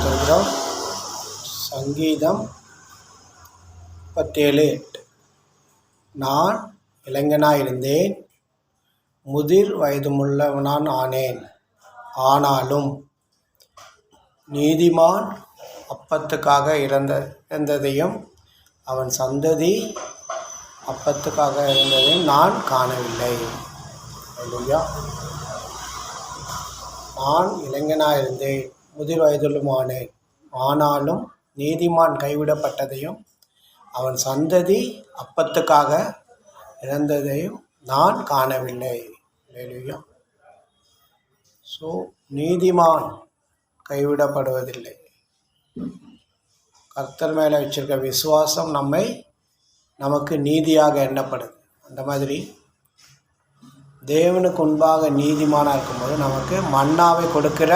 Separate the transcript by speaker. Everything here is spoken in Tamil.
Speaker 1: சொல்கிறோம். சங்கீதம் 37:8. நான் இளைஞனாயிருந்தேன், முதிர் வயதுமுள்ளவனான் ஆனேன். ஆனாலும் நீதிமான் அப்பத்துக்காக இறந்ததையும் அவன் சந்ததி அப்பத்துக்காக இறந்ததையும் நான் காணவில்லை. அல்லேலூயா. நான் இளைஞனாயிருந்தேன், முதிர் வயதிலுமானேன். ஆனாலும் நீதிமான் கைவிடப்பட்டதையும் அவன் சந்ததி அப்பத்துக்காக இறந்ததையும் நான் காணவில்லை. அல்லேலூயா. ஸோ நீதிமான் கைவிடப்படுவதில்லை. கர்த்தர் மேலே வச்சிருக்க விசுவாசம் நமக்கு நீதியாக எண்ணப்படுது. அந்த மாதிரி தேவனுக்கு முன்பாக நீதிமானாக இருக்கும்போது நமக்கு மன்னாவை கொடுக்கிற